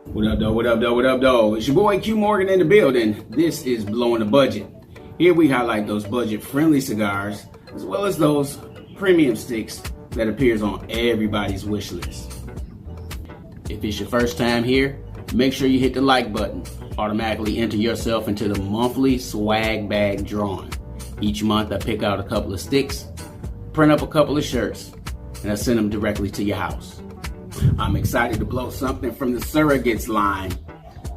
What up, though? What up, though? What up, though? It's your boy Q Morgan in the building. This is Blowing the Budget. Here we highlight those budget-friendly cigars, as well as those premium sticks that appears on everybody's wish list. If it's your first time here, make sure you hit the like button. Automatically enter yourself into the monthly swag bag drawing. Each month I pick out a couple of sticks, print up a couple of shirts, and I send them directly to your house. I'm excited to blow something from the Surrogates line.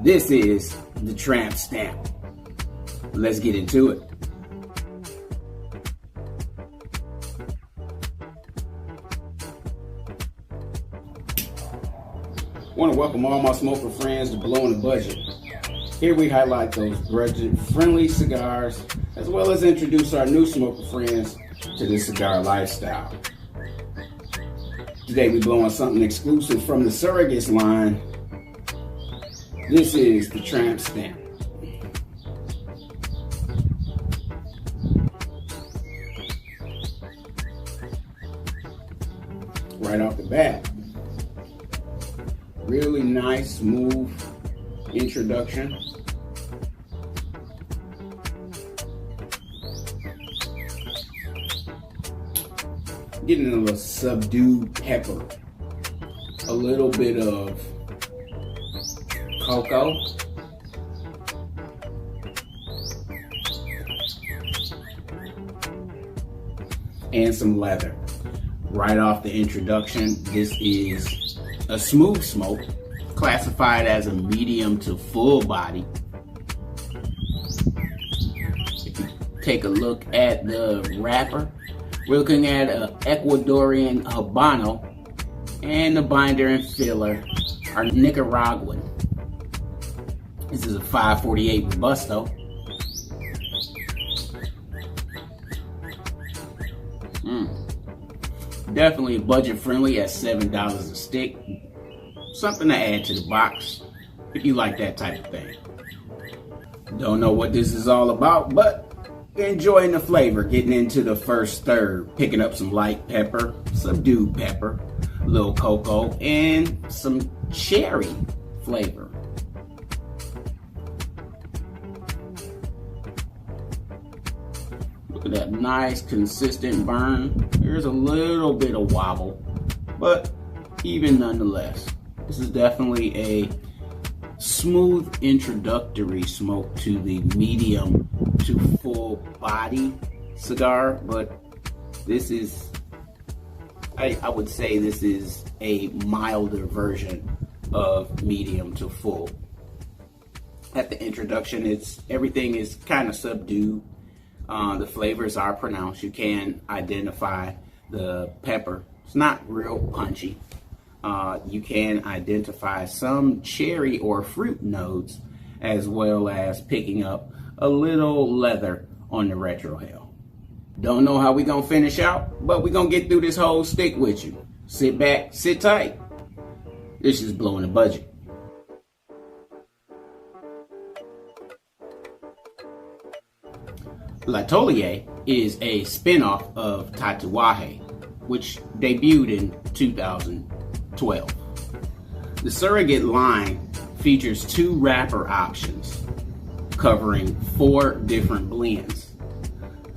This is the Tramp stamp. Let's get into it. I want to welcome all my smoker friends to Blowing the Budget. Here we highlight those budget-friendly cigars, as well as introduce our new smoker friends to this cigar lifestyle. Today we're blowing something exclusive from the Surrogates line. This is the Tramp stamp. Right off the bat, really nice, smooth introduction. Getting a little subdued pepper, a little bit of cocoa, and some leather. Right off the introduction, this is a smooth smoke, classified as a medium to full body. If you take a look at the wrapper, we're looking at an Ecuadorian Habano, and the binder and filler are Nicaraguan. This is a 548 Robusto. Definitely budget friendly at $7 a stick. Something to add to the box if you like that type of thing. Don't know what this is all about, but enjoying the flavor, getting into the first third, picking up some light pepper, subdued pepper, a little cocoa, and some cherry flavor. Look at that nice consistent burn. There's a little bit of wobble, but even nonetheless, this is definitely a smooth introductory smoke to the medium to full body cigar, but this is, I would say this is a milder version of medium to full. At the introduction, everything is kind of subdued. The flavors are pronounced. You can identify the pepper. It's not real punchy. You can identify some cherry or fruit notes, as well as picking up a little leather on the Retrohale. Don't know how we gonna finish out, but we gonna get through this whole stick with you. Sit back, sit tight. This is Blowing the Budget. L'Atelier is a spin-off of Tatuaje, which debuted in 2012. The Surrogate line features two wrapper options covering 4 different blends.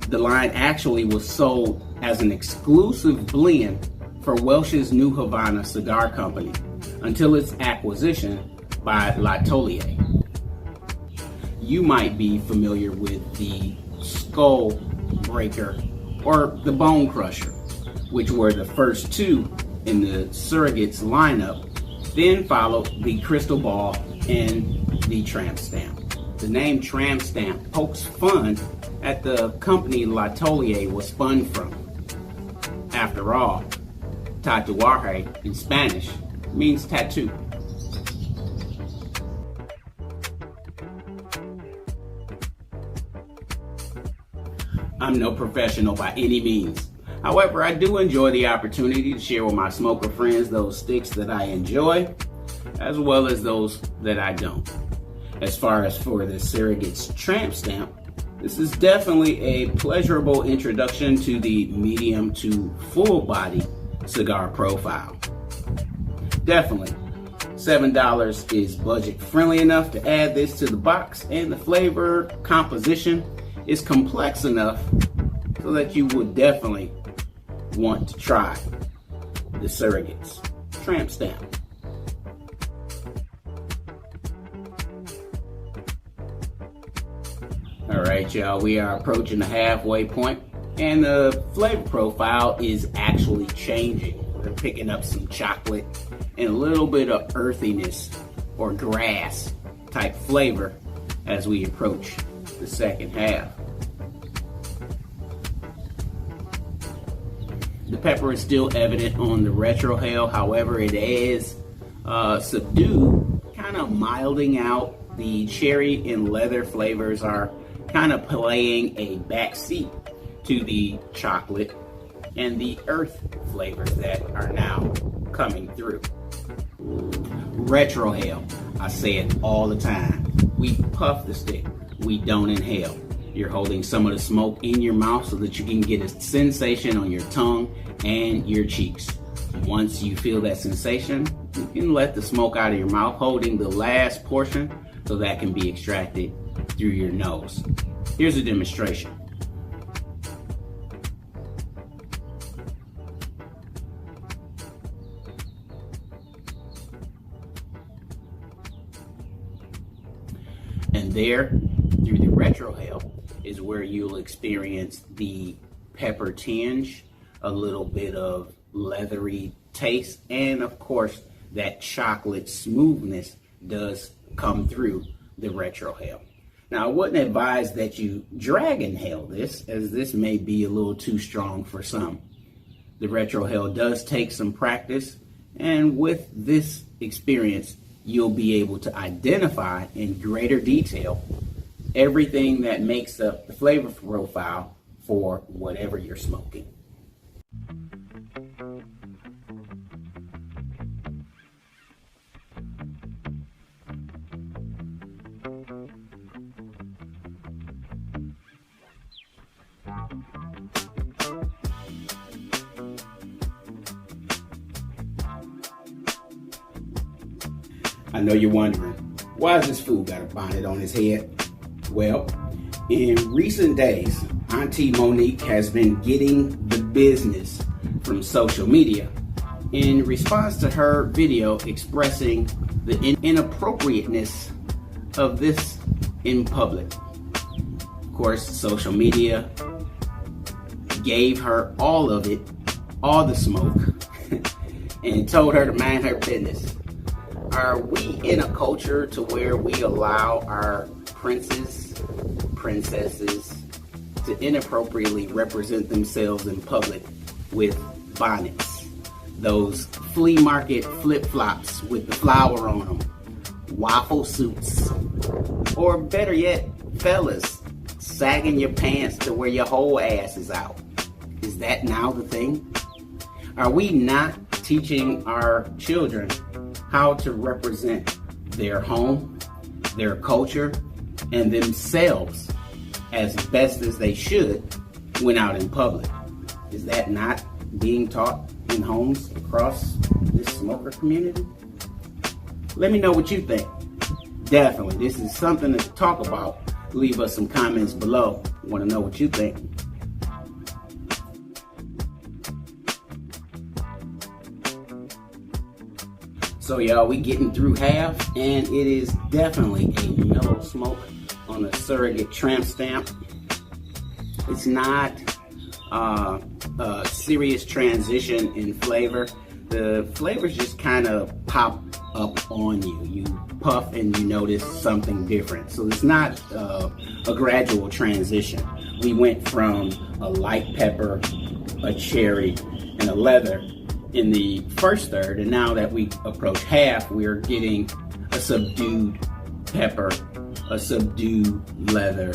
The line actually was sold as an exclusive blend for Welch's New Havana Cigar Company until its acquisition by L'Atelier. You might be familiar with the Skull Breaker or the Bone Crusher, which were the first two in the Surrogates lineup. Then followed the Crystal Ball and the Tramp stamp. The name Tramp stamp pokes fun at the company L'Atelier was spun from. After all, tatuaje in Spanish means tattoo. I'm no professional by any means. However, I do enjoy the opportunity to share with my smoker friends those sticks that I enjoy, as well as those that I don't. As far as for the Surrogates Tramp stamp, this is definitely a pleasurable introduction to the medium to full body cigar profile. Definitely $7 is budget friendly enough to add this to the box, and the flavor composition is complex enough so that you would definitely want to try the Surrogates Tramp Stamp. All right, y'all, we are approaching the halfway point, and the flavor profile is actually changing. We're picking up some chocolate and a little bit of earthiness or grass type flavor as we approach the second half. The pepper is still evident on the Retrohale, however it is subdued, kind of milding out. The cherry and leather flavors are kind of playing a backseat to the chocolate and the earth flavors that are now coming through. Retrohale, I say it all the time. We puff the stick, we don't inhale. You're holding some of the smoke in your mouth so that you can get a sensation on your tongue and your cheeks. Once you feel that sensation, you can let the smoke out of your mouth, holding the last portion so that can be extracted through your nose. Here's a demonstration. And there, through the Retrohale, is where you'll experience the pepper tinge, a little bit of leathery taste, and of course, that chocolate smoothness does come through the Retrohale. Now, I wouldn't advise that you drag inhale this, as this may be a little too strong for some. The Retrohale does take some practice, and with this experience, you'll be able to identify in greater detail everything that makes up the flavor profile for whatever you're smoking. I know you're wondering, why has this fool got a bonnet on his head? Well, in recent days, Auntie Monique has been getting the business from social media in response to her video expressing the inappropriateness of this in public. Of course, social media gave her all of it, all the smoke, and told her to mind her business. Are we in a culture to where we allow our princesses to inappropriately represent themselves in public with bonnets? Those flea market flip-flops with the flower on them, waffle suits, or better yet, fellas, sagging your pants to where your whole ass is out. Is that now the thing? Are we not teaching our children how to represent their home, their culture, and themselves as best as they should when out in public? Is that not being taught in homes across this smoker community? Let me know what you think. Definitely, this is something to talk about. Leave us some comments below. I want to know what you think. So y'all, we getting through half, and it is definitely a mellow smoke on the Surrogate Tramp Stamp. It's not a serious transition in flavor. The flavors just kind of pop up on you. You puff and you notice something different. So it's not a gradual transition. We went from a light pepper, a cherry, and a leather in the first third, and now that we approach half, we're getting a subdued pepper, a subdued leather,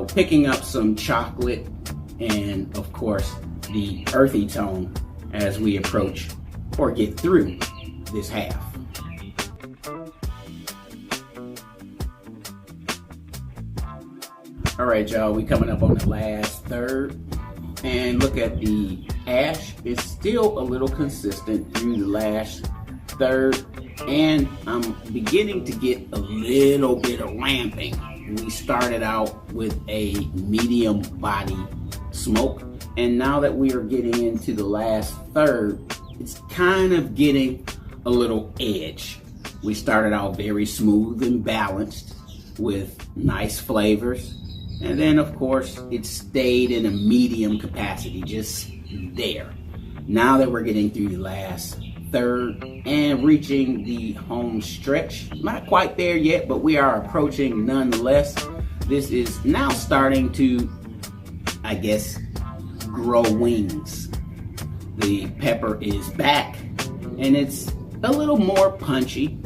picking up some chocolate, and of course the earthy tone as we approach or get through this half. All right, y'all, we coming up on the last third, and look at the ash. It's still a little consistent through the last third, and I'm beginning to get a little bit of ramping. We started out with a medium body smoke, and now that we are getting into the last third, it's kind of getting a little edge. We started out very smooth and balanced with nice flavors, and then of course it stayed in a medium capacity, just there. Now that we're getting through the last third and reaching the home stretch, not quite there yet, but we are approaching nonetheless. This is now starting to, I guess, grow wings. The pepper is back and it's a little more punchy.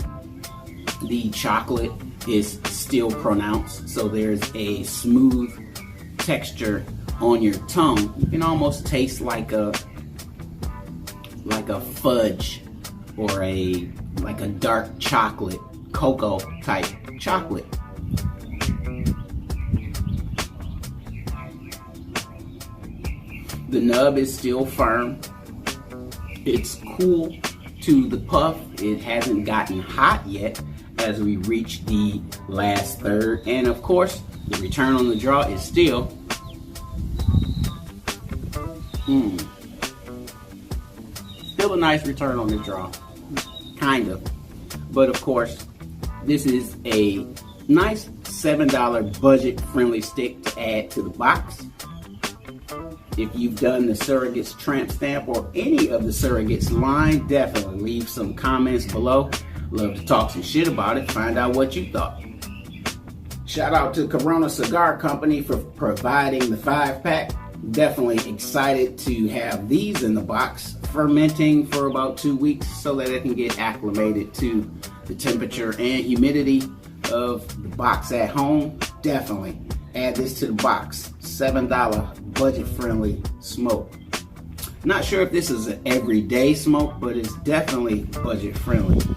The chocolate is still pronounced, so there's a smooth texture on your tongue. You can almost taste like a fudge or like a dark chocolate, cocoa type chocolate. The nub is still firm. It's cool to the puff. It hasn't gotten hot yet as we reach the last third. And of course, the return on the draw is still still a nice return on the draw, kind of. But of course, this is a nice $7 budget-friendly stick to add to the box. If you've done the Surrogates Tramp stamp or any of the Surrogates line, definitely leave some comments below. Love to talk some shit about it, find out what you thought. Shout out to Corona Cigar Company for providing the 5-pack. Definitely excited to have these in the box, fermenting for about 2 weeks so that it can get acclimated to the temperature and humidity of the box at home. Definitely add this to the box. $7 budget-friendly smoke. Not sure if this is an everyday smoke, but it's definitely budget-friendly.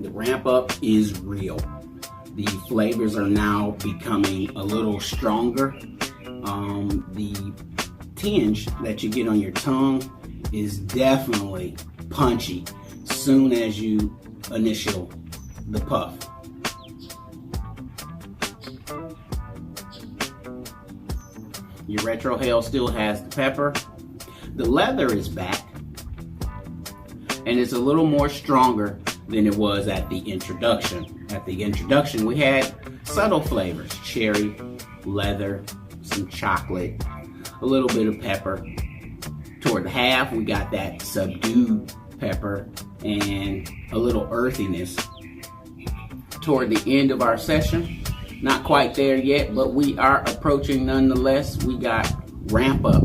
The ramp up is real. The flavors are now becoming a little stronger. The tinge that you get on your tongue is definitely punchy soon as you initial the puff. Your Retrohale still has the pepper. The leather is back, and it's a little more stronger than it was at the introduction. At the introduction, we had subtle flavors: cherry, leather, some chocolate, a little bit of pepper. Toward the half, we got that subdued pepper and a little earthiness. Toward the end of our session, not quite there yet, but we are approaching nonetheless. We got ramp up.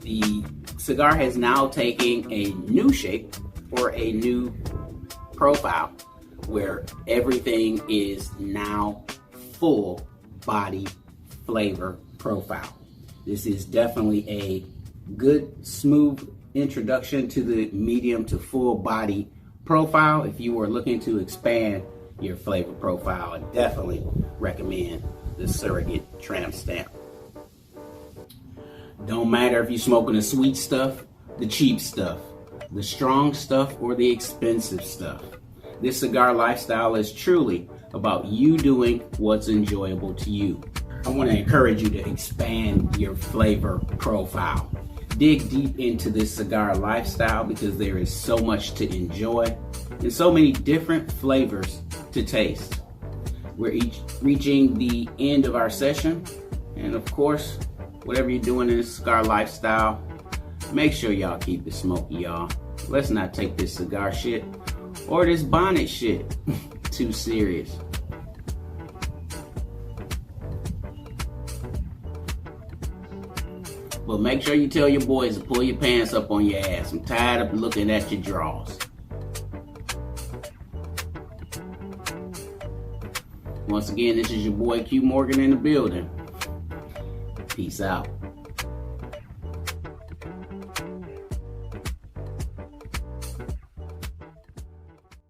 The cigar has now taken a new shape or a new profile where everything is now full body flavor profile. This is definitely a good, smooth introduction to the medium to full body profile. If you are looking to expand your flavor profile, I definitely recommend the Surrogate Tramp stamp. Don't matter if you're smoking the sweet stuff, the cheap stuff, the strong stuff, or the expensive stuff. This cigar lifestyle is truly about you doing what's enjoyable to you. I want to encourage you to expand your flavor profile. Dig deep into this cigar lifestyle because there is so much to enjoy and so many different flavors to taste. We're reaching the end of our session, and of course, whatever you're doing in this cigar lifestyle, make sure y'all keep it smoky, y'all. Let's not take this cigar shit or this bonnet shit too serious. But make sure you tell your boys to pull your pants up on your ass. I'm tired of looking at your drawers. Once again, this is your boy Q Morgan in the building. Peace out.